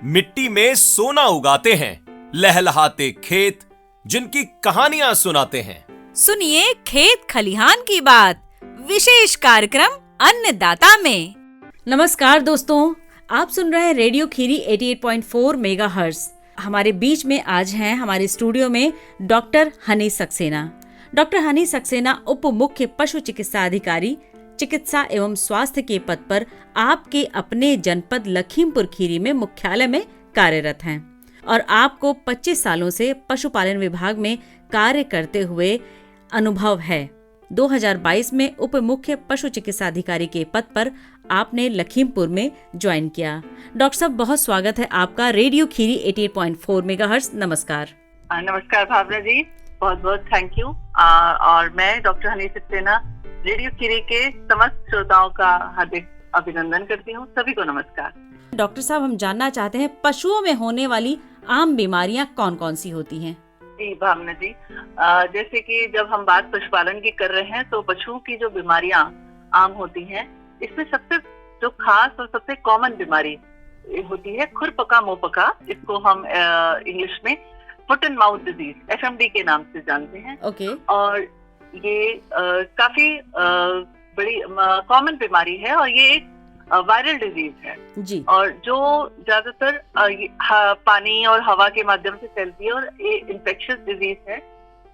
मिट्टी में सोना उगाते हैं, लहलहाते खेत जिनकी कहानियां सुनाते हैं। सुनिए खेत खलिहान की बात, विशेष कार्यक्रम अन्नदाता में। नमस्कार दोस्तों, आप सुन रहे हैं रेडियो खीरी 88.4 मेगाहर्ट्ज। हमारे बीच में आज हैं हमारे स्टूडियो में डॉक्टर हनी सक्सेना। डॉक्टर हनी सक्सेना उप मुख्य पशु चिकित्सा अधिकारी, चिकित्सा एवं स्वास्थ्य के पद पर आपके अपने जनपद लखीमपुर खीरी में मुख्यालय में कार्यरत हैं और आपको 25 सालों से पशुपालन विभाग में कार्य करते हुए अनुभव है। 2022 में उप मुख्य पशु चिकित्सा अधिकारी के पद पर आपने लखीमपुर में ज्वाइन किया। डॉक्टर साहब, बहुत स्वागत है आपका रेडियो खीरी 88.4 मेगाहर्ट्ज। नमस्कार। नमस्कार भावना जी, बहुत बहुत थैंक यू। और मैं डॉक्टर हनी सक्सेना रेडियो खीरी के समस्त श्रोताओं का हार्दिक अभिनंदन करती हूँ। सभी को नमस्कार। डॉक्टर साहब, हम जानना चाहते हैं पशुओं में होने वाली आम बीमारियां कौन कौन सी होती हैं? जी भावना जी, जैसे कि जब हम बात पशुपालन की कर रहे हैं तो पशुओं की जो बीमारियां आम होती हैं, इसमें सबसे जो खास और सबसे कॉमन बीमारी होती है खुरपका मुंहपका। इसको हम इंग्लिश में foot and mouth disease FMD के नाम से जानते हैं। ओके। और ये काफी बड़ी कॉमन बीमारी है और ये एक वायरल डिजीज है जी। और जो ज्यादातर पानी और हवा के माध्यम से फैलती है और ये इन्फेक्शियस डिजीज है।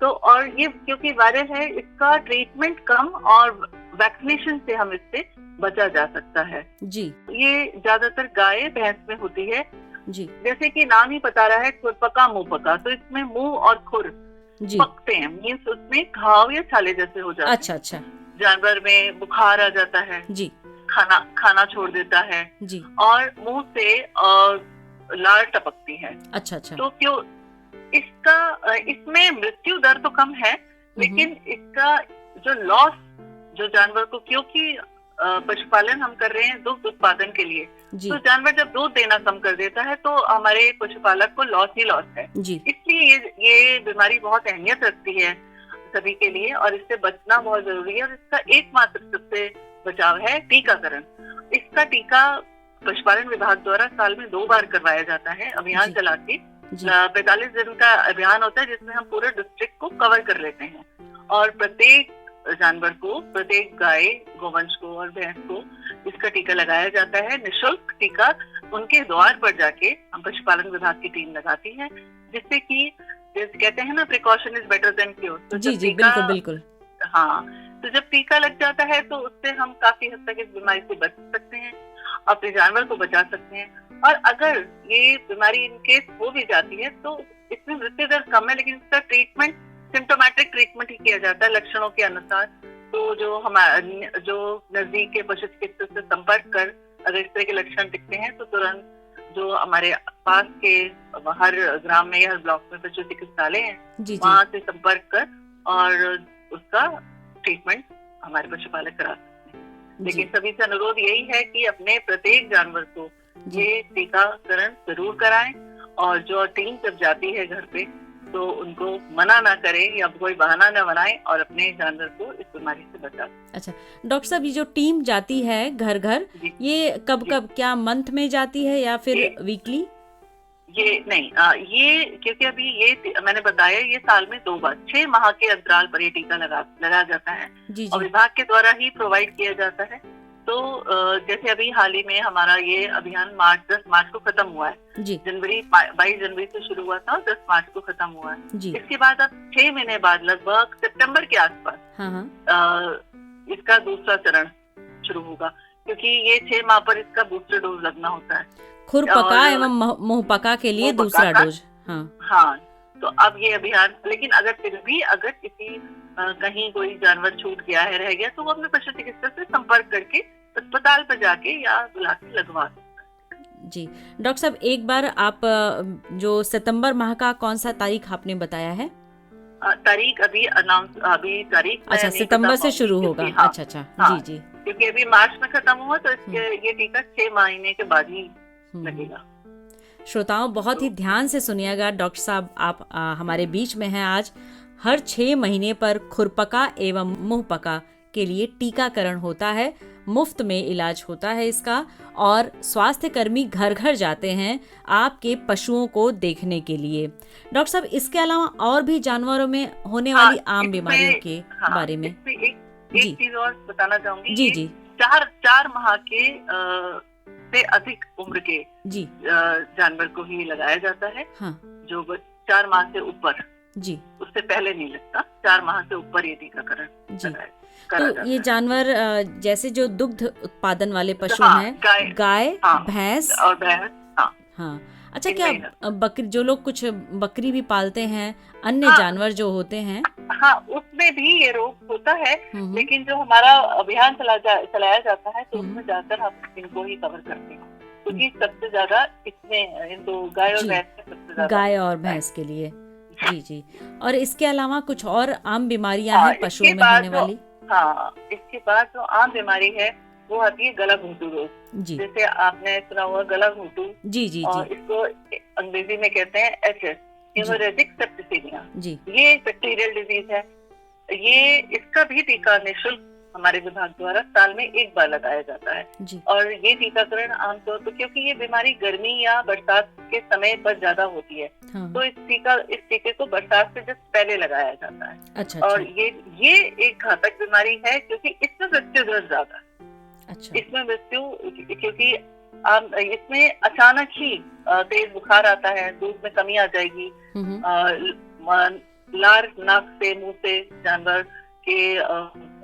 तो और ये क्योंकि वायरल है, इसका ट्रीटमेंट कम और वैक्सीनेशन से हम इससे बचा जा सकता है जी। ये ज्यादातर गाय भैंस में होती है जी। जैसे कि नाम ही बता रहा है खुरपका मुंहपका, तो इसमें मुंह और खुर जी। पकते हैं, मीन्स उसमें घाव या छाले जैसे हो जाते हैं। अच्छा। जानवर में बुखार आ जाता है जी। खाना छोड़ देता है जी। और मुंह से लार टपकती है। अच्छा। तो क्यों इसमें मृत्यु दर तो कम है, लेकिन इसका जो लॉस जो जानवर को, क्योंकि पशुपालन हम कर रहे हैं दुग्ध उत्पादन के लिए, तो जानवर जब दूध देना कम कर देता है तो हमारे पशुपालक को लॉस ही लॉस है जी। इसलिए ये बीमारी बहुत अहमियत रखती है सभी के लिए और इससे बचना बहुत जरूरी है। और इसका एकमात्र सबसे बचाव है टीकाकरण। इसका टीका पशुपालन विभाग द्वारा साल में 2 बार करवाया जाता है, अभियान चला के 45 दिन का अभियान होता है जिसमें हम पूरे डिस्ट्रिक्ट को कवर कर लेते हैं और प्रत्येक जानवर को, प्रत्येक गाय गोवंश को और भैंस को इसका टीका लगाया जाता है। निःशुल्क टीका उनके द्वार पर जाके हम पशुपालन विभाग की टीम लगाती है, जिससे कि जैसे कहते हैं ना, precaution is better than cure. तो जी, बिल्कुल। हाँ, तो जब टीका लग जाता है तो उससे हम काफी हद तक इस बीमारी से बच सकते हैं, अपने जानवर को बचा सकते हैं। और अगर ये बीमारी इनकेस हो भी जाती है तो इसमें मृत्यु दर कम है, लेकिन इसका ट्रीटमेंट सिम्टोमेटिक ट्रीटमेंट ही किया जाता है लक्षणों के अनुसार। तो जो नजदीक के पशु चिकित्सक से संपर्क कर अगर इस तरह के लक्षण दिखते हैं तो तुरंत जो हमारे पास के हर ग्राम में या हर ब्लॉक में पशु चिकित्सालय है, वहाँ से संपर्क कर और उसका ट्रीटमेंट हमारे पशुपालक करा सकते हैं। लेकिन सभी से अनुरोध यही है कि अपने प्रत्येक जानवर को ये टीकाकरण जरूर कराएं और जो टीम जब जाती है घर पे तो उनको मना ना करें या कोई बहाना ना बनाएं और अपने जानवर को इस बीमारी से बचाएं। अच्छा डॉक्टर साहब, ये जो टीम जाती है घर घर, ये कब क्या मंथ में जाती है या फिर वीकली? ये नहीं, ये क्योंकि अभी ये मैंने बताया, ये साल में 2 बार 6 माह के अंतराल पर ये टीका लगाया जाता है और विभाग के द्वारा ही प्रोवाइड किया जाता है। तो जैसे अभी हाल ही में हमारा ये अभियान 10 मार्च को खत्म हुआ है। 22 जनवरी से शुरू हुआ था और 10 मार्च को खत्म हुआ है। इसके बाद अब 6 महीने बाद लगभग सितंबर के आसपास इसका दूसरा चरण शुरू होगा, क्योंकि ये 6 माह पर इसका बूस्टर डोज लगना होता है। खुरपका एवं मुंहपका के लिए दूसरा डोज। हाँ, तो अब ये अभियान, लेकिन अगर किसी कहीं कोई जानवर छूट गया है, रह गया, तो वो अपने पशु चिकित्सक से संपर्क करके अस्पताल पर जाके या बुला के लगवा सकते हैं। जी डॉक्टर साहब, एक बार आप जो सितंबर माह का कौन सा तारीख आपने बताया है? तारीख अभी तारीख अच्छा, सितंबर से शुरू होगा। अच्छा जी, क्योंकि अभी मार्च में खत्म हुआ तो ये टीका 6 महीने के बाद ही लगेगा। श्रोताओं, बहुत ही ध्यान से सुनिएगा। डॉक्टर साहब, आप हमारे बीच में हैं आज। हर 6 महीने पर खुरपका एवं मुंहपका के लिए टीकाकरण होता है। मुफ्त में इलाज होता है इसका, और स्वास्थ्य कर्मी घर घर जाते हैं आपके पशुओं को देखने के लिए। डॉक्टर साहब, इसके अलावा और भी जानवरों में होने वाली आम बीमारियों के बारे में एक चीज और बताना चाहूंगी। जी जी। 4 माह के से अधिक उम्र के जी जानवर को ही लगाया जाता है। हाँ। जो 4 माह से ऊपर, जी, उससे पहले नहीं लगता। 4 माह से ऊपर ये टीकाकरण जी। तो ये जानवर जैसे जो दुग्ध उत्पादन वाले पशु हैं, गाय, भैंस और भैंस। हाँ। अच्छा, क्या बकरी, जो लोग कुछ बकरी भी पालते हैं, अन्य जानवर जो होते हैं, हाँ, उसमें भी ये रोग होता है, लेकिन जो हमारा अभियान चलाया जाता है तो उसमें जाकर हम इनको ही कवर करते हैं, क्योंकि सबसे ज्यादा इसमें तो गाय और भैंस सबसे ज्यादा, गाय और भैंस के लिए। जी जी। और इसके अलावा कुछ और आम बीमारियां हैं पशुओं में होने वाली? हाँ, इसके बाद जो आम बीमारी है वो आती है गला घोंटू रोग। जैसे आपने सुना हुआ गला घोंटू। जी जी। और इसको अंग्रेजी में कहते हैं HS, हेमोरेजिक सेप्टिसीमिया। ये एक बैक्टीरियल डिजीज है। ये इसका भी टीका निःशुल्क हमारे विभाग द्वारा साल में 1 बार लगाया जाता है। और ये टीकाकरण आमतौर पर, क्योंकि ये बीमारी गर्मी या बरसात के समय पर ज्यादा होती है, तो इस टीके को बरसात से जस्ट पहले लगाया जाता है। अच्छा। और ये एक घातक बीमारी है, क्योंकि इसमें मृत्यु दर ज्यादा है। अच्छा। इसमें मृत्यु, क्योंकि इसमें अचानक ही तेज बुखार आता है, दूध में कमी आ जाएगी, लार नाक से, मुंह से जानवर के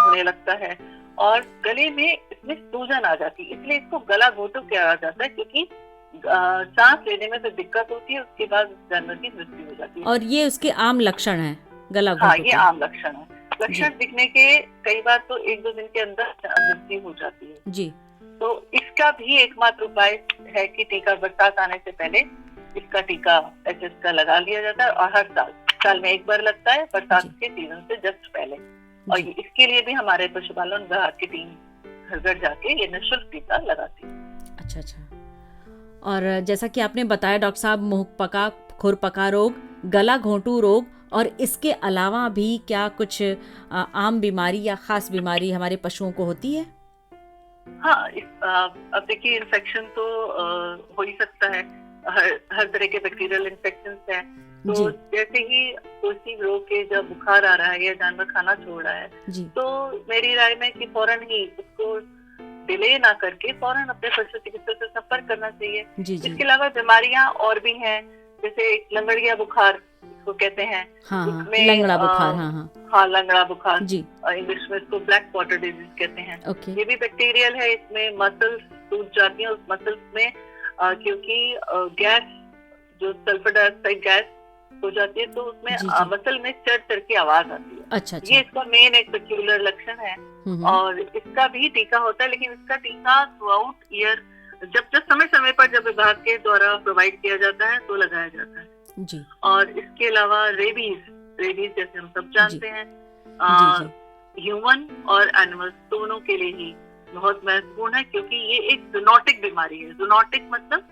होने लगता है, और गले में इसमें सूजन आ जाती है। इसलिए इसको गला घोंटू कहा जाता है, क्योंकि सांस लेने में तो दिक्कत होती है, उसके बाद जानवर की मृत्यु हो जाती है। और ये उसके आम लक्षण है, गला घोंटू? हाँ, ये आम लक्षण है। लक्षण दिखने के कई बार तो 1-2 दिन के अंदर मृत्यु हो जाती है। जी। तो इसका भी एकमात्र उपाय है कि टीका, बरसात आने से पहले इसका टीका HS का लगा लिया जाता है, और हर साल में 1 बार लगता है, बरसात के सीजन से जस्ट पहले। और इसके लिए भी हमारे पशुपालन विभाग की टीम घर घर जाके ये निःशुल्क टीका लगाती है। अच्छा अच्छा। और जैसा कि आपने बताया डॉक्टर साहब, मुंह पका, खुर पका रोग, गला घोंटू रोग, और इसके अलावा भी क्या कुछ आम बीमारी या खास बीमारी हमारे पशुओं को होती है? हाँ, अब देखिए, इन्फेक्शन तो हो ही सकता है, हर तरह के बैक्टीरियल इन्फेक्शन है। तो जैसे ही किसी रोग के जब बुखार आ रहा है या जानवर खाना छोड़ रहा है, तो मेरी राय में कि फौरन ही उसको डिले ना करके फौरन अपने पशु चिकित्सक से संपर्क करना चाहिए। इसके अलावा बीमारियां और भी हैं, जैसे लंगड़िया बुखार इसको कहते हैं। हाँ, लंगड़ा बुखार। हाँ, लंगड़ा बुखार। इंग्लिश में इसको ब्लैक वाटर डिजीज कहते हैं। ये भी बैक्टीरियल है। इसमें मसल्स टूट जाती है, उस मसल्स में क्योंकि गैस, जो सल्फर डाइऑक्साइड गैस हो जाती है, तो उसमें मसल में चढ़ की आवाज आती है। अच्छा। ये इसका मेन एक पेक्यूलर लक्षण है, और इसका भी टीका होता है, लेकिन इसका टीका थ्रू आउट ईयर जब समय समय पर जब विभाग के द्वारा प्रोवाइड किया जाता है तो लगाया जाता है। जी। और इसके अलावा रेबीज जैसे हम सब जानते हैं, ह्यूमन और एनिमल्स दोनों के लिए ही बहुत महत्वपूर्ण है, क्योंकि ये एक जूनोटिक बीमारी है। जूनोटिक मतलब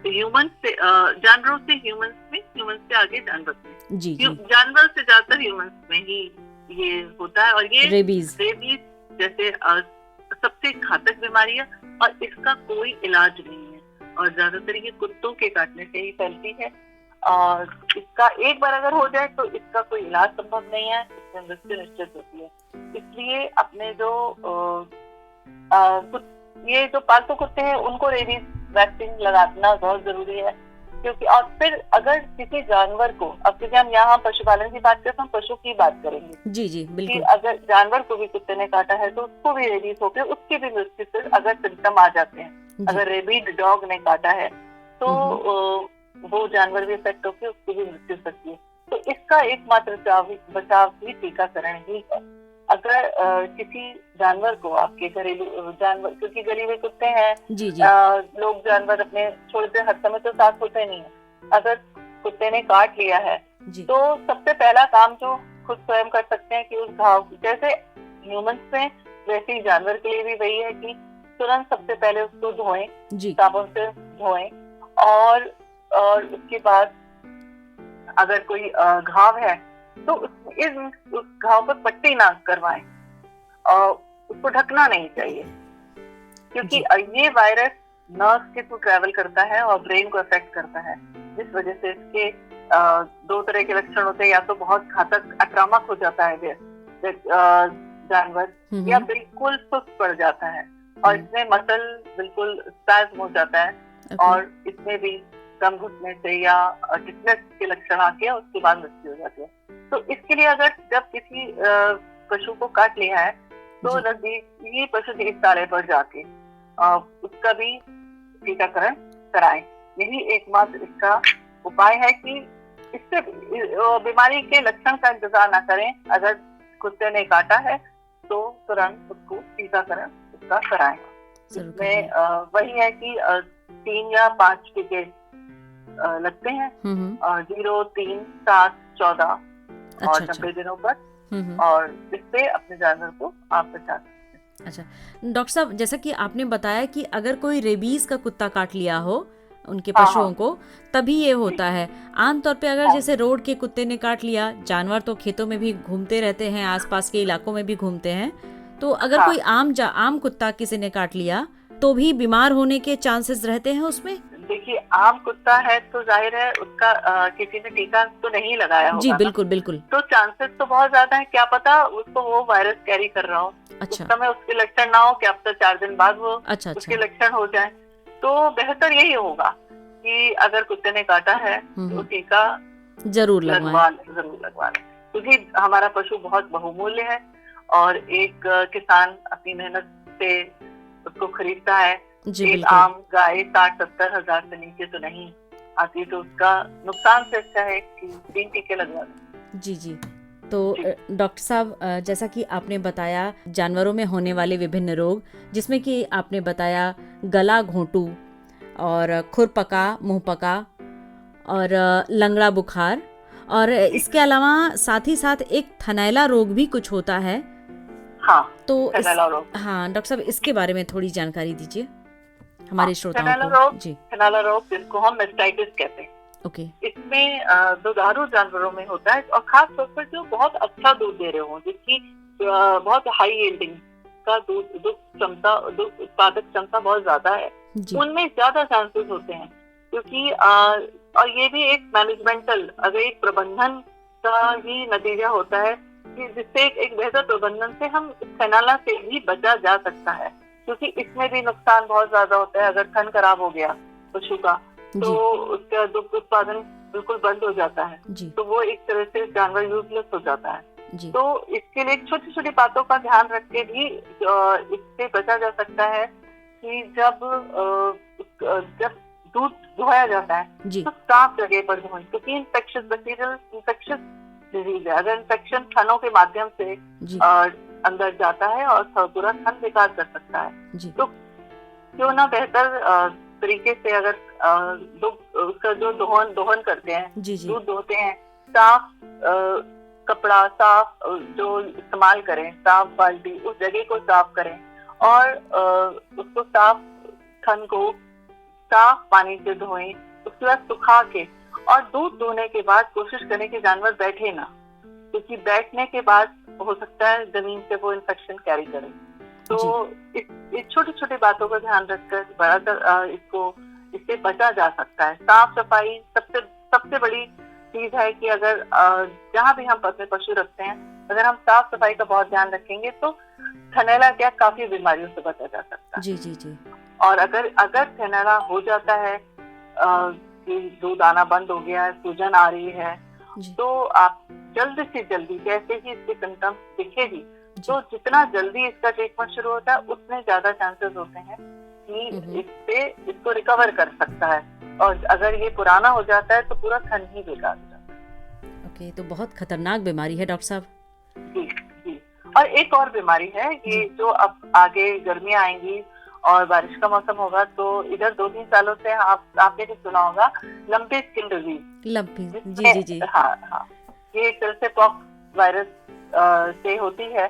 ह्यूमन से जानवरों से ह्यूमंस में, ह्यूमंस से आगे जानवर में। जी। जानवर से ज्यादातर ह्यूमंस में ही ये होता है। और ये रेबीज जैसे सबसे घातक बीमारी है, और इसका कोई इलाज नहीं है, और ज्यादातर ये कुत्तों के काटने से ही फैलती है। और इसका एक बार अगर हो जाए तो इसका कोई इलाज संभव नहीं है, इसमें मृत्यु निश्चित होती है। इसलिए अपने ये जो पालतू कुत्ते हैं उनको रेबीज वैक्सीन लगाना बहुत जरूरी है, क्योंकि और फिर अगर किसी जानवर को, अब क्योंकि हम यहाँ पशुपालन की बात करते हैं, पशु की बात करेंगे। जी जी, बिल्कुल। कि अगर जानवर को भी कुत्ते ने काटा है तो उसको भी रेबीज होकर उसकी भी मृत्यु से अगर सिम्टम आ जाते हैं, अगर रेबीज डॉग ने काटा है तो वो जानवर भी इफेक्ट होकर उसकी भी मृत्यु हो सकती है। तो इसका एकमात्र बचाव भी टीकाकरण ही है। अगर किसी जानवर को, आपके घरेलू जानवर, क्योंकि गली में कुत्ते हैं, लोग जानवर अपने छोड़ते हर समय तो साथ होते नहीं है, अगर कुत्ते ने काट लिया है तो सबसे पहला काम जो खुद स्वयं कर सकते हैं कि उस घाव, जैसे ह्यूमंस में वैसे ही जानवर के लिए भी वही है कि तुरंत सबसे पहले उसको धोएं, साबुन से धोएं, और उसके बाद अगर कोई घाव है तो उस घाव पर पट्टी ना करवाएं, और उसको ढकना नहीं चाहिए। क्योंकि ये वायरस नर्व के थ्रू ट्रेवल करता है और ब्रेन को अफेक्ट करता है, जिस वजह से इसके दो तरह के लक्षण होते हैं। या तो बहुत घातक आक्रामक हो जाता है जानवर, या बिल्कुल सुस्त पड़ जाता है और इसमें मसल बिल्कुल स्पैज्म हो जाता है और इसमें भी दम घुटने से या टिटनेस के लक्षण आके उसके बाद मृत्यु हो जाती है। तो इसके लिए अगर जब किसी पशु को काट लिया है तो नजदीकी पशु चिकित्सालय पर जाके उसका भी टीकाकरण कराएं। यही एकमात्र इसका उपाय है कि इससे बीमारी के लक्षण का इंतजार ना करें। अगर कुत्ते ने काटा है तो तुरंत उसको टीकाकरण उसका कराएं। इसमें वही है कि 3 या 5 टीके लगते हैं, 0, 3, 7, 14 और 90 दिनों पर, और इससे अपने जानवर को आप बचा सकते हैं। अच्छा डॉक्टर साहब, जैसा कि आपने बताया कि अगर कोई रेबीज का कुत्ता काट लिया हो उनके पशुओं को तभी ये होता है। आमतौर पे अगर जैसे रोड के कुत्ते ने काट लिया, जानवर तो खेतों में भी घूमते रहते हैं, आसपास के इलाकों में भी घूमते हैं, तो अगर कोई आम कुत्ता किसी ने काट लिया तो भी बीमार होने के चांसेस रहते हैं उसमें? देखिए, आम कुत्ता है तो जाहिर है उसका किसी ने टीका तो नहीं लगाया होगा। जी बिल्कुल बिल्कुल। तो चांसेस तो बहुत ज्यादा है, क्या पता उसको वो वायरस कैरी कर रहा हो। अच्छा। उस समय उसके लक्षण ना हो, क्या पता 4 दिन बाद वो उसके लक्षण हो जाए। तो बेहतर यही होगा कि अगर कुत्ते ने काटा है तो टीका जरूर लगवा लें, क्योंकि हमारा पशु बहुत बहुमूल्य है और एक किसान अपनी मेहनत से उसको खरीदता है। एक आम गाय 60-70 हजार से नीचे तो नहीं आती, तो उसका नुकसान से अच्छा है कि 3 टीके लगवा दें। जी। तो डॉक्टर साहब, जैसा कि आपने बताया जानवरों में होने वाले विभिन्न रोग, जिसमें कि आपने बताया गला घोंटू और खुरपका, मुंहपका और लंगड़ा बुखार, और इसके अलावा साथ ही साथ एक थनैला रोग भी कुछ होता है। हाँ, तो हाँ डॉक्टर साहब, इसके बारे में थोड़ी जानकारी दीजिए हमारे श्रोताओं को। जी, थनैला रोग जिसको हम मेस्टाइटिस कहते हैं। ओके। इसमें दुधारू जानवरों में होता है और खास तौर पर जो बहुत अच्छा दूध दे रहे हो, जिसकी बहुत हाई यील्डिंग का दूध उत्पादक क्षमता बहुत ज्यादा है, उनमें ज्यादा चांसेस होते हैं। क्योंकि और ये भी एक मैनेजमेंटल, अगर एक प्रबंधन का ही नतीजा होता है कि जिससे एक बेहतर प्रबंधन से हम थनैला से भी बचा जा सकता है। क्योंकि इसमें भी नुकसान बहुत ज्यादा होता है। अगर थन खराब हो गया पशु का तो उसका दुग्ध उत्पादन बिल्कुल बंद हो जाता है, तो वो एक तरह से जानवर यूजलेस हो जाता है। तो इसके लिए छोटी छोटी बातों का ध्यान रख के भी इससे बचा जा सकता है कि जब दूध धोया जाता है तो साफ जगह पर धोएं, क्योंकि इन्फेक्शियस डिजीज है। अगर इन्फेक्शन थनों के माध्यम से अंदर जाता है और पूरा थन बेकार कर सकता है, तो क्यों ना बेहतर तरीके से अगर उसका जो दोहन करते हैं, दूध धोते हैं, साफ कपड़ा, साफ जो इस्तेमाल करें, साफ बाल्टी, उस जगह को साफ करें और उसको साफ थन को साफ पानी से धोएं। उसके बाद सुखा के और दूध धोने के बाद कोशिश करें कि जानवर बैठे ना, क्योंकि बैठने के बाद हो सकता है जमीन से वो इन्फेक्शन कैरी करे। तो इस छोटी छोटी बातों का ध्यान रखकर इससे बचा जा सकता है। साफ सफाई सबसे बड़ी चीज है कि अगर जहाँ भी हम अपने पशु रखते हैं, अगर हम साफ सफाई का बहुत ध्यान रखेंगे तो थनैला क्या काफी बीमारियों से बचा जा सकता है। जी। और अगर थनैला हो जाता है कि दूध आना बंद हो गया है, सूजन आ रही है, तो आप जल्दी से जल्दी, जैसे ही इसके सिम्टम्स दिखेगी, तो जितना जल्दी इसका ट्रीटमेंट शुरू होता है उतने ज्यादा चांसेस होते हैं कि इसको रिकवर कर सकता है। और अगर ये पुराना हो जाता है तो पूरा थन ही बेकार हो जाता है। ओके, तो बहुत खतरनाक बीमारी है डॉक्टर साहब। जी। और एक और बीमारी है, ये जो अब आगे गर्मियां आएंगी और बारिश का मौसम होगा, तो इधर 2-3 सालों से आपने भी सुना होगा लंपी स्किन डिजीज। जी। हाँ, ये एक तरह से पॉक्स वायरस से होती है।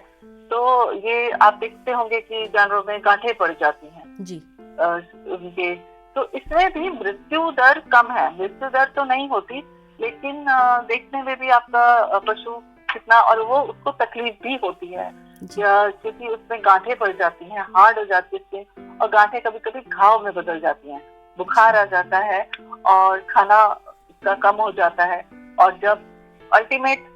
तो ये आप देखते होंगे कि जानवरों में गांठें पड़ जाती हैं जी उनके। तो इसमें भी मृत्यु दर कम है, मृत्यु दर तो नहीं होती, लेकिन देखने में भी आपका पशु कितना, और वो उसको तकलीफ भी होती है। क्योंकि उसमें गांठें पड़ जाती हैं, हार्ड हो जाती है स्किन, और गांठें कभी कभी घाव में बदल जाती हैं, बुखार आ जाता है और खाना का कम हो जाता है, और जब अल्टीमेट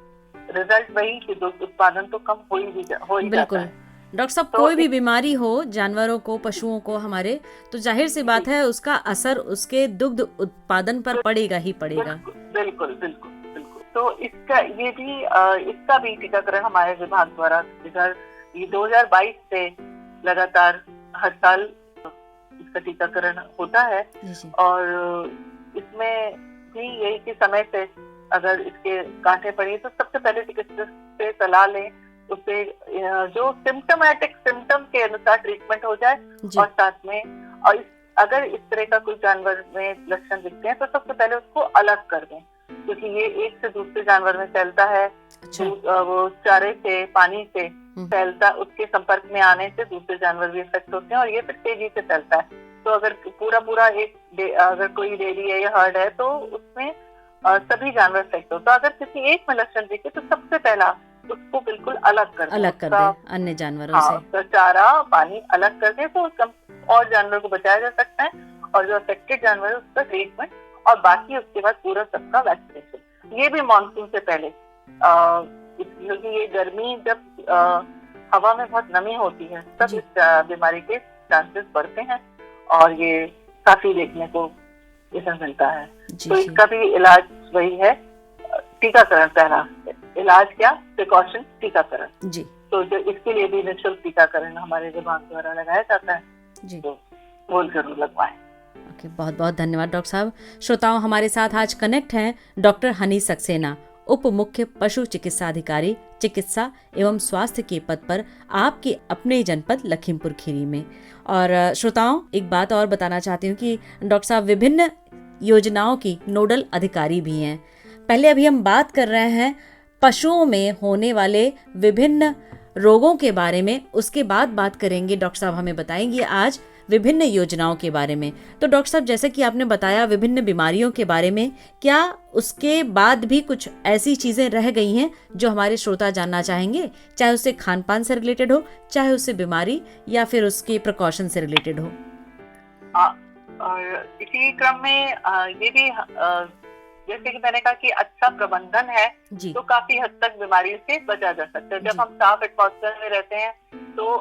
रिजल्ट वही कि दुग्ध उत्पादन तो कम हो ही जाता है। डॉक्टर साहब, कोई भी बीमारी हो जानवरों को, पशुओं को हमारे, तो जाहिर सी बात है उसका असर उसके दुग्ध उत्पादन पर पड़ेगा ही पड़ेगा। बिल्कुल बिल्कुल बिल्कुल। तो इसका भी टीकाकरण हमारे विभाग द्वारा इधर 2022 से लगातार हर साल इसका टीकाकरण होता है, और इसमें भी यही कि समय से अगर इसके गांठें पड़ी तो सबसे पहले चिकित्सक से सलाह लें, उससे जो सिम्टोमेटिक सिम्टम के अनुसार ट्रीटमेंट हो जाए, और साथ में और अगर इस तरह का कोई जानवर में लक्षण दिखते हैं तो सबसे पहले उसको अलग कर दें, क्योंकि ये एक से दूसरे जानवर में फैलता है। वो चारे से, पानी से फैलता, उसके संपर्क में आने से दूसरे जानवर भी इफेक्ट होते हैं, और ये फिर तेजी से फैलता है। तो अगर पूरा अगर कोई डेयरी है या हर्ड है तो उसमें सभी जानवर इफेक्ट हो, तो अगर किसी एक में लक्षण दिखे तो सबसे पहला उसको बिल्कुल अलग कर दे अन्य जानवरों से। तो चारा पानी अलग कर दे तो और जानवर को बचाया जा सकता है, और जो अफेक्टेड जानवर है उसका ट्रीटमेंट, और बाकी उसके बाद पूरा सबका वैक्सीनेशन। ये भी मानसून से पहले, क्योंकि ये गर्मी जब हवा में बहुत नमी होती है तब इस बीमारी के चांसेस बढ़ते हैं, और ये काफी देखने को इसमें मिलता है। तो इसका भी इलाज वही है, टीकाकरण। पहला इलाज क्या, प्रिकॉशन, टीकाकरण जी। तो जो इसके लिए भी निःशुल्क टीकाकरण हमारे विभाग द्वारा लगाया जाता है जी, तो वो जरूर लगवाएं। ओके, बहुत बहुत धन्यवाद डॉक्टर साहब। श्रोताओं, हमारे साथ आज कनेक्ट हैं डॉक्टर हनी सक्सेना, उप मुख्य पशु चिकित्सा अधिकारी, चिकित्सा एवं स्वास्थ्य के पद पर आपके अपने जनपद लखीमपुर खीरी में। और श्रोताओं, एक बात और बताना चाहती हूँ कि डॉक्टर साहब विभिन्न योजनाओं की नोडल अधिकारी भी हैं। पहले अभी हम बात कर रहे हैं पशुओं में होने वाले विभिन्न रोगों के बारे में, उसके बाद बात करेंगे डॉक्टर साहब हमें बताएंगे आज विभिन्न योजनाओं के बारे में। तो डॉक्टर साहब, जैसे कि आपने बताया विभिन्न बीमारियों के बारे में, क्या उसके बाद भी कुछ ऐसी चीजें रह गई हैं जो हमारे श्रोता जानना चाहेंगे, चाहे उससे खान पान से रिलेटेड हो, चाहे उससे बीमारी या फिर उसके प्रिकॉशन से रिलेटेड हो? और इसी क्रम में ये भी जैसे कि मैंने कहा कि अच्छा प्रबंधन है तो काफी हद तक बीमारी से बचा जा सकता है। जब हम साफ एटमॉस्फेयर में रहते हैं तो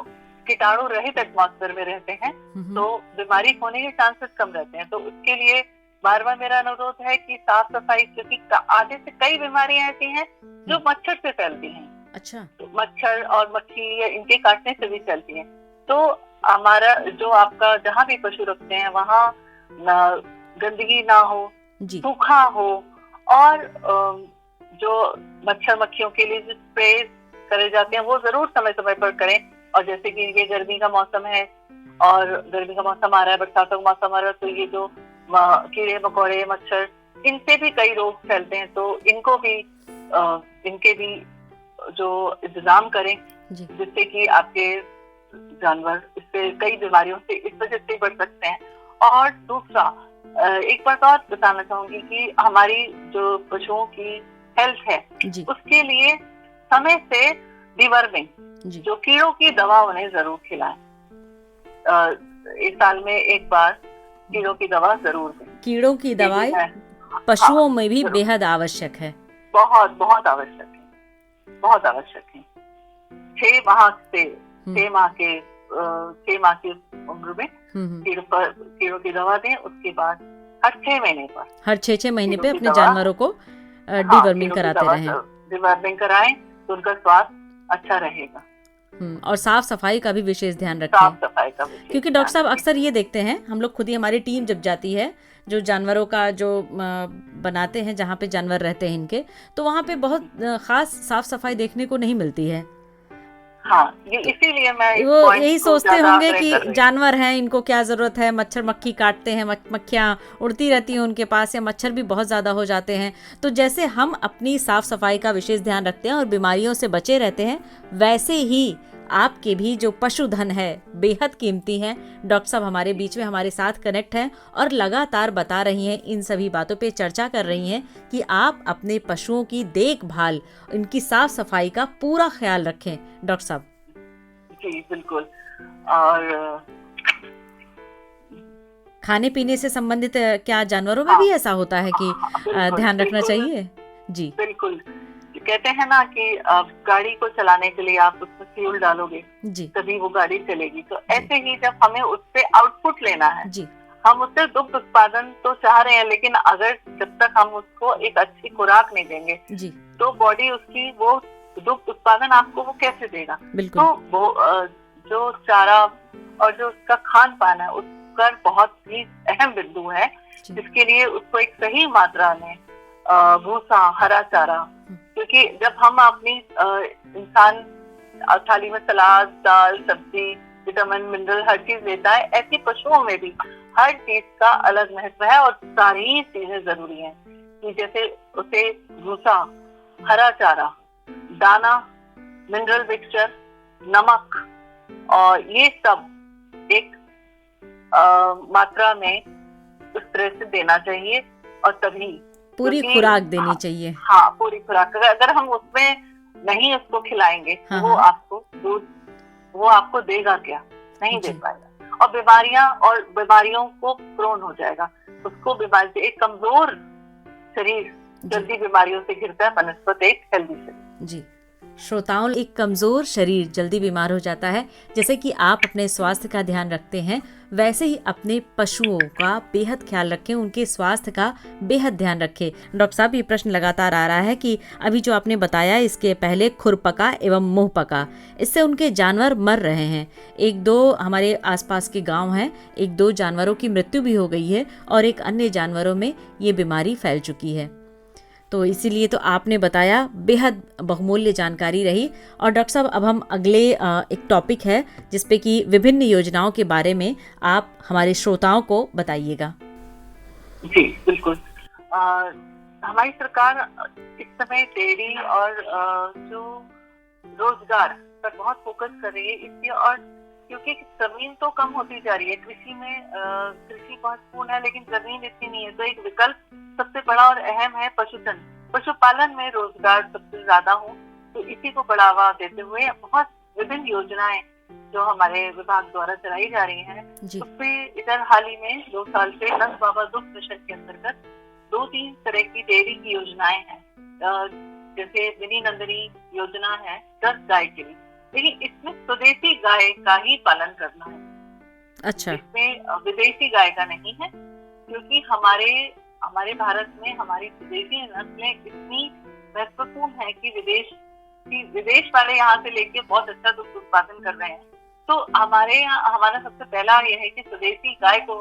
कीटाणु रहित एटमॉस्फेयर में रहते हैं तो बीमारी होने के चांसेस कम रहते हैं। तो उसके लिए बार बार मेरा अनुरोध है कि साफ सफाई, क्योंकि आधे से कई बीमारियां ऐसी हैं जो मच्छर से फैलती हैं। अच्छा। तो मच्छर और मक्खी इनके काटने से भी फैलती हैं। तो हमारा जो आपका जहाँ भी पशु रखते हैं वहाँ गंदगी ना हो, सूखा हो, और जो मच्छर मक्खियों के लिए जो स्प्रे करे जाते हैं वो जरूर समय समय पर करें। और जैसे कि ये गर्मी का मौसम है और गर्मी का मौसम आ रहा है, बरसातों का मौसम आ रहा है, तो ये जो कीड़े मकोड़े मच्छर इनसे भी कई रोग फैलते हैं, तो इनको भी इनके भी जो इंतजाम करें जिससे कि आपके जानवर इससे कई बीमारियों से इस वजह से बढ़ सकते हैं। और दूसरा एक बात और बताना चाहूंगी कि हमारी जो पशुओं की हेल्थ है उसके लिए समय से डिवर्मिंग, जो कीड़ों की दवा उन्हें जरूर खिलाएं। एक साल में एक बार कीड़ों की दवा जरूर दें। कीड़ों की दवाई पशुओं में भी बेहद आवश्यक है। बहुत बहुत आवश्यक है, बहुत आवश्यक है। 6 माह की उम्र में कीड़ों की दवा दें। उसके बाद हर 6 महीने पे अपने जानवरों को डिवर्मिंग कराते रहें। डिवर्मिंग कराएं तो उनका स्वास्थ्य अच्छा रहेगा। और साफ सफाई का भी विशेष ध्यान रखें। साफ सफाई का क्योंकि डॉक्टर साहब अक्सर ये देखते हैं हम लोग खुद ही, हमारी टीम जब जाती है जो जानवरों का जो बनाते हैं जहाँ पे जानवर रहते हैं इनके, तो वहाँ पे बहुत खास साफ सफाई देखने को नहीं मिलती है। हाँ, ये इसीलिए मैं वो यही सोचते होंगे कि जानवर हैं, इनको क्या जरूरत है, मच्छर मक्खी काटते हैं, मक्खियाँ उड़ती रहती हैं उनके पास, या मच्छर भी बहुत ज़्यादा हो जाते हैं। तो जैसे हम अपनी साफ सफाई का विशेष ध्यान रखते हैं और बीमारियों से बचे रहते हैं, वैसे ही आपके भी जो पशुधन है बेहद कीमती हैं। डॉक्टर साहब हमारे बीच में हमारे साथ कनेक्ट हैं और लगातार बता रही हैं, इन सभी बातों पे चर्चा कर रही हैं कि आप अपने पशुओं की देखभाल, इनकी साफ सफाई का पूरा ख्याल रखें। डॉक्टर साहब जी बिल्कुल। और खाने पीने से संबंधित क्या जानवरों में भी ऐसा होता है कि ध्यान रखना चाहिए? जी बिल्कुल। कहते हैं ना कि गाड़ी को चलाने के लिए आप उसमें फ्यूल डालोगे जी तभी वो गाड़ी चलेगी, तो ऐसे ही जब हमें उससे आउटपुट लेना है, जी हम उससे दुग्ध उत्पादन तो चाह रहे हैं, लेकिन अगर जब तक हम उसको एक अच्छी खुराक नहीं देंगे जी तो बॉडी उसकी वो दुग्ध उत्पादन आपको वो कैसे देगा। बिल्कुल। तो वो जो चारा और जो उसका खान पान है उसका बहुत ही अहम बिंदु है, जिसके लिए उसको एक सही मात्रा में भूसा, हरा चारा, क्योंकि जब हम अपनी इंसान थाली में सलाद, दाल, सब्जी, विटामिन, मिनरल हर चीज लेता है, ऐसी पशुओं में भी हर चीज का अलग महत्व है और सारी चीजें जरूरी हैं। कि जैसे उसे भूसा, हरा चारा, दाना, मिनरल मिक्सचर, नमक, और ये सब एक मात्रा में उस तरह से देना चाहिए, और तभी पूरी खुराक देनी चाहिए। हाँ, पूरी खुराक। अगर हम उसमें नहीं उसको खिलाएंगे हाँ, वो आपको दूध वो आपको देगा क्या? नहीं दे पाएगा, और बीमारियों को प्रोन हो जाएगा। उसको बीमारी से, एक कमजोर शरीर जल्दी बीमारियों से घिरता है बनस्पत एक हेल्दी शरीर। जी श्रोताओं, एक कमजोर शरीर जल्दी बीमार हो जाता है। जैसे कि आप अपने स्वास्थ्य का ध्यान रखते हैं, वैसे ही अपने पशुओं का बेहद ख्याल रखें, उनके स्वास्थ्य का बेहद ध्यान रखें। डॉक्टर साहब, ये प्रश्न लगातार आ रहा है कि अभी जो आपने बताया इसके पहले खुरपका एवं मुंहपका, इससे उनके जानवर मर रहे हैं। 1-2 हमारे आसपास के गांव हैं, 1-2 जानवरों की मृत्यु भी हो गई है और एक अन्य जानवरों में ये बीमारी फैल चुकी है। तो इसीलिए तो आपने बताया, बेहद बहुमूल्य जानकारी रही। और डॉक्टर साहब, अब हम अगले एक टॉपिक है जिसपे कि विभिन्न योजनाओं के बारे में आप हमारे श्रोताओं को बताइएगा। जी बिल्कुल। हमारी सरकार इस समय डेयरी और जो रोजगार पर बहुत फोकस कर रही है इसलिए, और क्योंकि जमीन तो कम होती जा रही है, कृषि में कृषि महत्वपूर्ण है लेकिन जमीन इतनी नहीं है, तो एक विकल्प सबसे बड़ा और अहम है पशुधन। पशुपालन में रोजगार सबसे ज्यादा हो, तो इसी को बढ़ावा देते हुए बहुत विभिन्न योजनाएं जो हमारे विभाग द्वारा चलाई जा रही हैं, उसमें इधर हाल ही में 2 साल से नंद बाबा दुग्ध मिशन के अंतर्गत 2-3 तरह की डेयरी की योजनाएं हैं। जैसे मिनी नंदनी योजना है 10 गाय के लिए, लेकिन इसमें स्वदेशी गाय का ही पालन करना है। अच्छा। इसमें विदेशी गाय का नहीं है, क्योंकि हमारे भारत में हमारी स्वदेशी नस्लें इतनी महत्वपूर्ण है कि विदेश वाले यहाँ से लेके बहुत अच्छा दुग्ध उत्पादन कर रहे हैं। तो हमारा सबसे पहला यह है कि स्वदेशी गाय को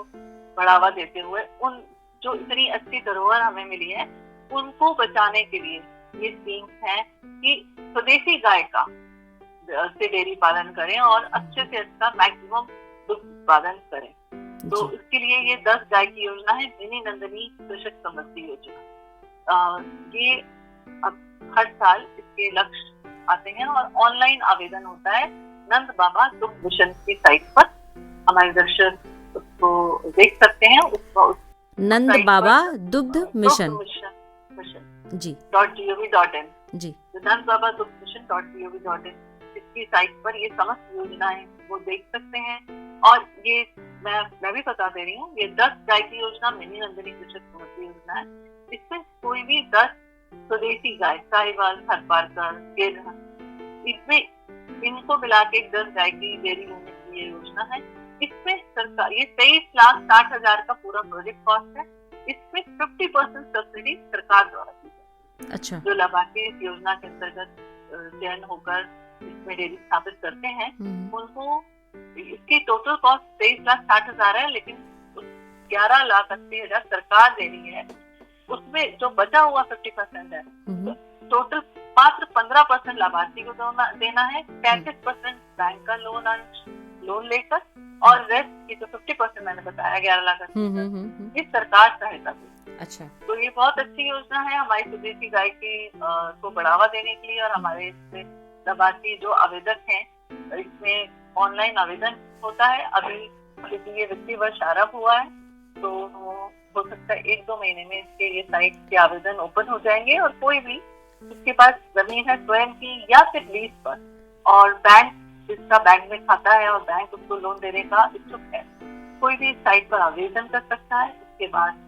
बढ़ावा देते हुए उन जो इतनी अच्छी धरोहर हमें मिली है उनको बचाने के लिए ये स्कीम है कि स्वदेशी गाय का से डेयरी पालन करें और अच्छे से अच्छा मैक्सिमम दुग्ध उत्पादन करें। तो इसके लिए ये 10 गाय की योजना है, मिनी नंदनी कृषक समृद्धि योजना। ये अब हर साल इसके लक्ष्य आते हैं और ऑनलाइन आवेदन होता है नंद बाबा दुग्ध मिशन की साइट पर। हमारे दर्शक उसको देख सकते हैं। नंद बाबा दुग्ध मिशन जी .gov.in जी नंद बाबा दुग्ध मिशन .gov.in इसकी साइट पर ये समस्त योजनाएं वो देख सकते हैं। और ये मैं भी बता दे रही हूँ, ये 10 गाय की योजना मिनी नंदनी कृषक समृद्धि योजना है। इसमें कोई भी 10 स्वदेशी गाय, साहिवाल, थारपारकर, गिर, इसमें इनको मिला के 10 गाय की डेयरी यूनिट की ये योजना है। इसमें सरकार ये 23,60,000 का पूरा प्रोजेक्ट कॉस्ट है। इसमें 50% सब्सिडी सरकार द्वारा दी जाती है। अच्छा। जो लाभार्थी इस योजना के अंतर्गत चयन होकर इसमें डेयरी स्थापित करते हैं उनको इसकी टोटल कॉस्ट 23,60,000 है, लेकिन 11,80,000 सरकार दे रही है। उसमें जो बचा हुआ 50% है, टोटल मात्र 15% लाभार्थी को देना है, 35% बैंक का लोन लेकर, और रेस्ट की जो 50% मैंने बताया 11,80,000 ये सरकार सहायता देगी। अच्छा। तो ये बहुत अच्छी योजना है हमारी स्वदेशी गाय की को बढ़ावा देने के लिए। और हमारे इसमें लाभार्थी जो आवेदक हैं, इसमें ऑनलाइन आवेदन होता है। अभी क्योंकि ये वित्तीय वर्ष आरंभ हुआ है तो हो सकता है 1-2 महीने में इसके ये साइट के आवेदन ओपन हो जाएंगे। और कोई भी जिसके पास जमीन है स्वयं की या फिर लीज पर और बैंक जिसका बैंक में खाता है और बैंक उसको लोन देने का इच्छुक है, कोई भी साइट पर आवेदन कर सकता है। उसके बाद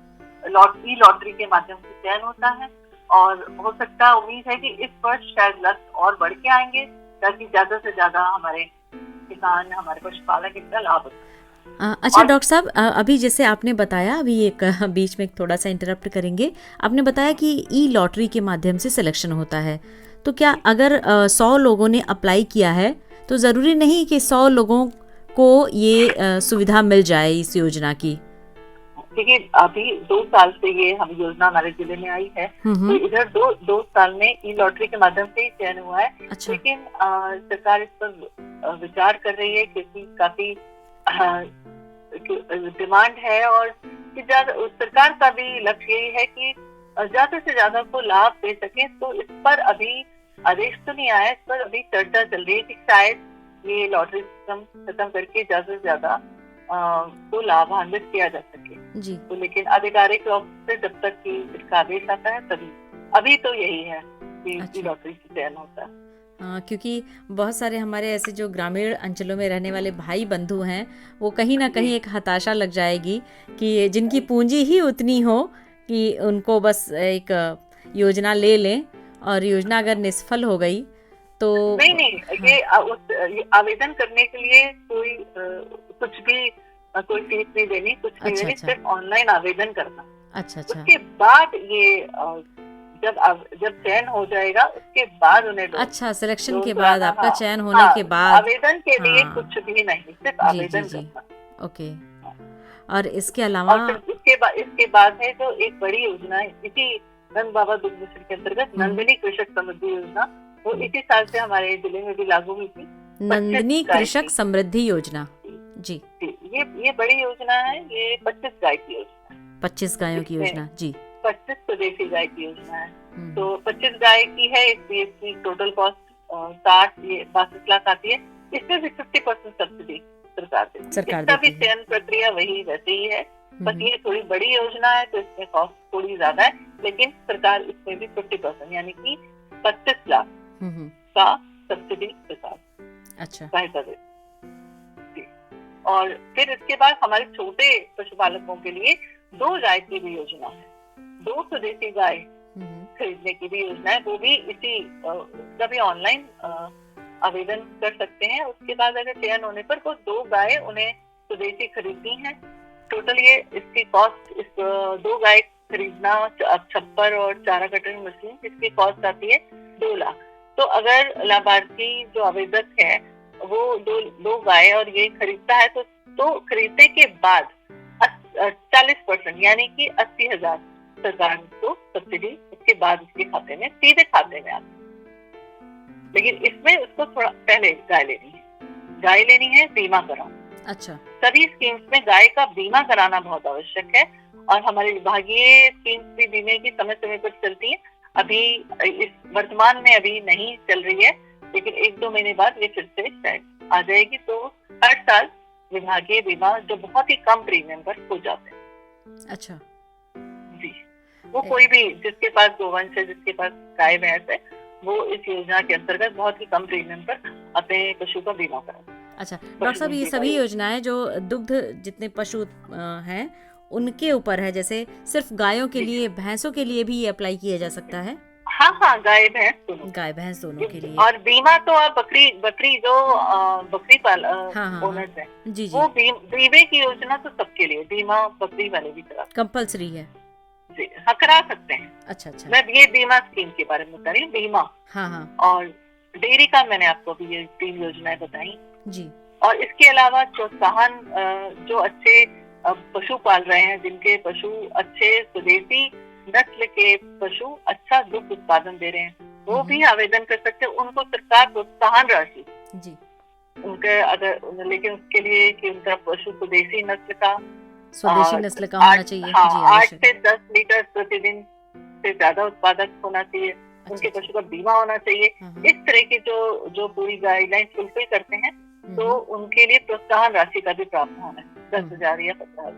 लॉटरी के माध्यम से चयन होता है और हो सकता है, उम्मीद है कि इस वर्ष शायद लक्ष्य और बढ़ के आएंगे ताकि ज्यादा से ज्यादा हमारे किसान, हमारे पशुपालक इसका लाभ उठाएं। अच्छा डॉक्टर साहब, अभी जैसे आपने बताया, अभी एक बीच में थोड़ा सा इंटरप्ट करेंगे, आपने बताया कि ई लॉटरी के माध्यम से सिलेक्शन होता है, तो क्या अगर 100 लोगों ने अप्लाई किया है तो ज़रूरी नहीं कि 100 लोगों को ये सुविधा मिल जाए इस योजना की? देखिए, अभी 2 साल से ये हम योजना हमारे जिले में आई है, तो इधर दो साल में ई लॉटरी के माध्यम से ही चयन हुआ है। अच्छा। लेकिन सरकार इस पर विचार कर रही है क्योंकि काफी डिमांड है और सरकार का भी लक्ष्य यही है कि ज्यादा से ज्यादा को लाभ दे सके। तो इस पर अभी आदेश तो नहीं आया, इस पर अभी चर्चा चल रही है कि शायद ये लॉटरी सिस्टम खत्म करके ज्यादा से ज्यादा को लाभान्वित किया जा सके जी। तो लेकिन आधिकारिक रूप से जब तक कि इसका आदेश आता है तभी, अभी तो यही है कि अच्छा। लॉटरी से चयन होता है। क्योंकि बहुत सारे हमारे ऐसे जो ग्रामीण अंचलों में रहने वाले भाई बंधु हैं, वो कहीं ना कहीं एक हताशा लग जाएगी कि जिनकी पूंजी ही उतनी हो कि उनको बस एक योजना ले लें और योजना अगर निष्फल हो गई तो नहीं, ये आवेदन करने के लिए कुछ भी कोई फीस नहीं देनी, कुछ नहीं देनी, सिर्फ ऑनलाइन आवेदन करना। अच्छा। उसके बाद ये जब चयन हो जाएगा उसके बाद उन्हें अच्छा, सिलेक्शन के बाद, आपका चयन होने के बाद आवेदन के लिए कुछ भी नहीं, सिर्फ आवेदन करना। ओके। और इसके अलावा इसके बाद है जो एक बड़ी योजना है, इसी नंद बाबा दुग्ध मिशन के अंतर्गत नंदिनी कृषक समृद्धि योजना, वो इसी साल से हमारे जिले में भी लागू हुई थी। नंदिनी कृषक समृद्धि योजना जी। ये बड़ी योजना है, ये 25 गाय की योजना है। 25 गायों की योजना जी। 25 स्वदेशी गाय की योजना है। तो 25 गाय की है, इसकी टोटल कॉस्ट 62 लाख आती है। इसमें भी 50% सब्सिडी सरकार देती है। इसका भी चयन प्रक्रिया वही वैसे ही है, बस ये थोड़ी बड़ी योजना है तो इसमें कॉस्ट थोड़ी ज्यादा है, लेकिन सरकार इसमें भी 50% यानी कि 25 लाख का सब्सिडी सरकार सहायता देती है। और फिर इसके बाद हमारे छोटे पशुपालकों के लिए 2 गाय की भी योजना है, 2 स्वदेशी गाय खरीदने की भी योजना है। वो भी इसी कभी ऑनलाइन आवेदन कर सकते हैं। उसके बाद अगर चयन होने पर वो 2 गाय उन्हें स्वदेशी खरीदनी है। टोटल ये इसकी कॉस्ट, इस 2 गाय खरीदना, छप्पर और चारा कटनी मशीन, इसकी कॉस्ट आती है 2 लाख। तो अगर लाभार्थी जो आवेदक है वो 2 गाय और ये खरीदता है तो खरीदने के बाद 40% यानी कि 80,000 सरकार को सब्सिडी इसके बाद उसके खाते में, सीधे खाते में आती है। लेकिन इसमें उसको थोड़ा पहले गाय लेनी है, बीमा कराना। अच्छा। सभी स्कीम्स में गाय का बीमा कराना बहुत आवश्यक है और हमारे विभागीय स्कीम्स भी बीमे की समय समय पर चलती है। अभी इस वर्तमान में अभी नहीं चल रही है, लेकिन 1-2 महीने बाद ये फिर से शायद आ जाएगी। तो हर साल विभागीय बीमा जो बहुत ही कम प्रीमियम पर हो जाते हैं। अच्छा जी। वो कोई भी जिसके पास गोवंश है, जिसके पास गाय भैंस है, वो इस योजना के अंतर्गत बहुत ही कम प्रीमियम पर अपने पशु का बीमा कराते हैं। अच्छा डॉक्टर साहब, ये सभी योजनाएं जो दुग्ध जितने पशु हैं उनके ऊपर है, जैसे सिर्फ गायों के लिए, भैंसों के लिए भी ये अप्लाई किया जा सकता है? हाँ, गाय भैंस दोनों के लिए। और बीमा तो आप बकरी जो बकरी पाल ओनर्स है जी, वो बीमे की योजना तो सबके लिए, बीमा बकरी वाले भी करा कंपल्सरी है जी। हाँ, करा सकते हैं। अच्छा। मैं ये बीमा स्कीम के बारे में बता रही हूँ, बीमा। हाँ। और डेयरी का मैंने आपको भी ये 3 योजनाएं बताई जी। और इसके अलावा प्रोत्साहन, जो अच्छे पशु पाल रहे हैं, जिनके पशु अच्छे स्वदेशी नस्ल के पशु अच्छा दुग्ध उत्पादन दे रहे हैं, वो भी आवेदन कर सकते हैं। उनको सरकार प्रोत्साहन राशि जी उनके, अगर लेकिन उसके लिए कि उनका पशु स्वदेशी नस्ल का होना चाहिए। 8 से 10 लीटर प्रतिदिन से ज्यादा उत्पादक होना चाहिए। उनके पशु का बीमा होना चाहिए। इस तरह की जो पूरी गाइडलाइन फुलफिल करते हैं तो उनके लिए प्रोत्साहन राशि का भी प्रावधान है, 10,000 या 15,000।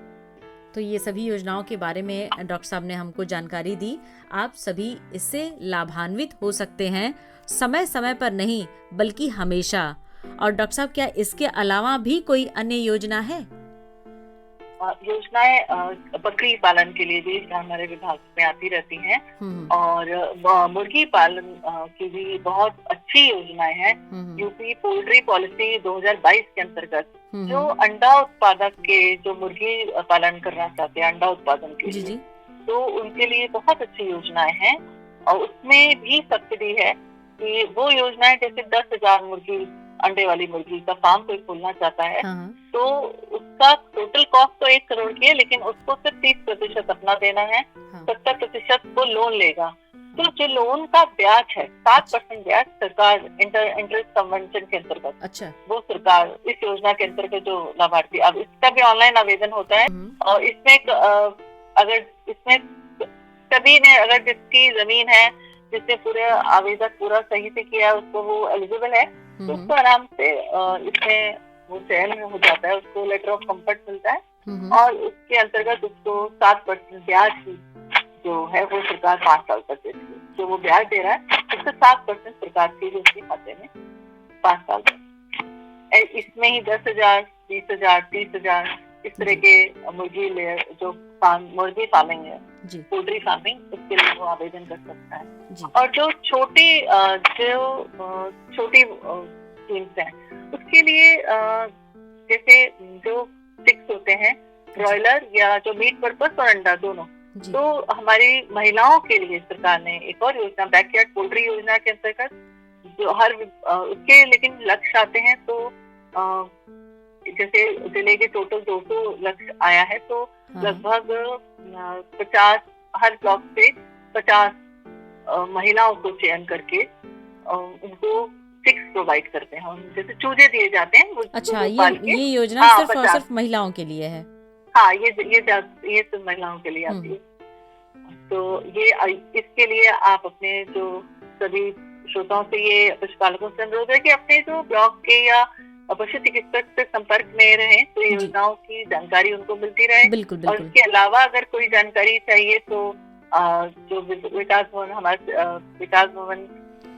तो ये सभी योजनाओं के बारे में डॉक्टर साहब ने हमको जानकारी दी। आप सभी इससे लाभान्वित हो सकते हैं, समय समय पर नहीं बल्कि हमेशा। और डॉक्टर साहब क्या इसके अलावा भी कोई अन्य योजना है? योजनाएं बकरी पालन के लिए भी हमारे विभाग में आती रहती हैं और मुर्गी पालन की भी बहुत अच्छी योजनाएं हैं। यूपी पोल्ट्री पॉलिसी 2022 के अंतर्गत जो अंडा उत्पादक के जो मुर्गी पालन करना चाहते हैं अंडा उत्पादन के लिए, तो उनके लिए बहुत अच्छी योजनाएं हैं और उसमें भी सब्सिडी है कि वो योजनाएं जैसे 10,000 मुर्गी अंडे वाली मुर्गी का फार्म कोई खोलना चाहता है तो उसका टोटल कॉस्ट तो 1 करोड़ की है, लेकिन उसको सिर्फ 30% अपना देना है, 70% वो लोन लेगा। तो जो लोन का ब्याज है 7% ब्याज सरकार इंटरेस्ट कन्वेंशन के अंतर्गत, अच्छा, वो सरकार इस योजना के अंतर्गत जो लाभार्थी, अब इसका भी ऑनलाइन आवेदन होता है और इसमें अगर इसमें सभी ने अगर जिसकी जमीन है जिसने पूरे आवेदन पूरा सही से किया है उसको वो एलिजिबल है तो उसको आराम से इसमें वो चयन हो जाता है, उसको लेटर ऑफ कंफर्ट मिलता है और उसके अंतर्गत उसको 7% ब्याज की जो है वो सरकार 5 साल तक देती है। जो वो ब्याज दे रहा है उससे 7% सरकार की जो उसके खाते में 5 साल तक। इसमें ही 10,000, 20,000, 30,000 इस तरह के मुर्गी जो मुर्गी फार्मिंग है, पोल्ट्री फार्मिंग, उसके लिए वो आवेदन कर सकता है। और जो छोटी स्कीम्स हैं उसके लिए जैसे जो चिक्स होते हैं ब्रॉयलर या जो मीट पर्पस और अंडा दोनों, तो हमारी महिलाओं के लिए सरकार ने एक और योजना बैकयार्ड पोल्ट्री योजना के अंतर्गत जो हर उसके लेकिन लक्ष्य आते हैं तो जैसे जिले के टोटल 200 लक्ष्य आया है तो लगभग 50 हर ब्लॉक से 50 महिलाओं को चयन करके उनको चिक्स प्रोवाइड करते हैं। जैसे चूजे दिए जाते हैं। अच्छा, ये योजना सिर्फ और सिर्फ महिलाओं के लिए है? हाँ, ये सिर्फ महिलाओं के लिए आती है। तो ये इसके लिए आप अपने जो सभी श्रोताओं से ये पशुपालकों से अनुरोध है कि अपने जो ब्लॉक के या पशु चिकित्सक से संपर्क में रहें तो योजनाओं की जानकारी उनको मिलती रहे। बिल्कुल, बिल्कुल। और इसके अलावा अगर कोई जानकारी चाहिए तो जो विकास भवन हमारे विकास भवन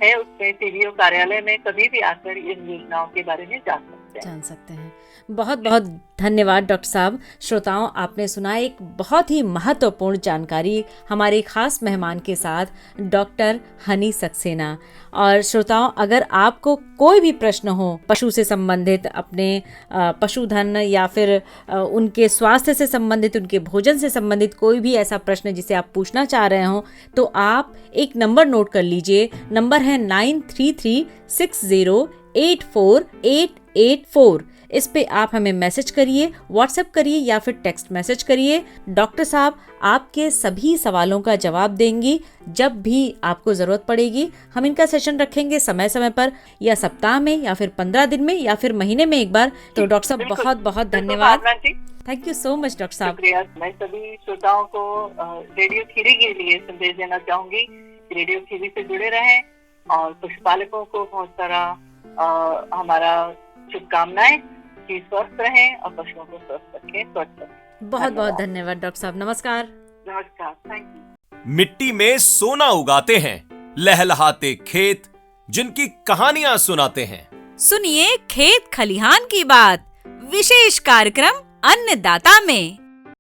है उसमें सीडीओ कार्यालय में कभी भी आकर इन योजनाओं के बारे में जान सकते हैं। बहुत बहुत धन्यवाद डॉक्टर साहब। श्रोताओं, आपने सुना एक बहुत ही महत्वपूर्ण जानकारी हमारे खास मेहमान के साथ डॉक्टर हनी सक्सेना। और श्रोताओं, अगर आपको कोई भी प्रश्न हो पशु से संबंधित, अपने पशुधन या फिर उनके स्वास्थ्य से संबंधित, उनके भोजन से संबंधित कोई भी ऐसा प्रश्न जिसे आप पूछना चाह रहे हो तो आप एक नंबर नोट कर लीजिए। नंबर है 9336084884। इस पे आप हमें मैसेज करिए, व्हाट्सएप करिए या फिर टेक्स्ट मैसेज करिए। डॉक्टर साहब आपके सभी सवालों का जवाब देंगी जब भी आपको जरूरत पड़ेगी। हम इनका सेशन रखेंगे समय समय पर, या सप्ताह में या फिर 15 दिन में या फिर महीने में एक बार। तो डॉक्टर साहब बहुत बहुत धन्यवाद। Thank you so much doctor साहब। मैं सभी श्रोताओं को रेडियो खीरी के लिए संदेश देना चाहूंगी, रेडियो खीरी से जुड़े रहें और पशुपालकों को बहुत सारा हमारा शुभकामनाएं कि स्वस्थ रहें और पशुओं को स्वस्थ रखें, स्वच्छ रखें। बहुत बहुत धन्यवाद डॉक्टर साहब। नमस्कार। नमस्कार, थैंक यू। मिट्टी में सोना उगाते हैं, लहलहाते खेत जिनकी कहानियां सुनाते हैं। सुनिए खेत खलिहान की बात, विशेष कार्यक्रम अन्नदाता में।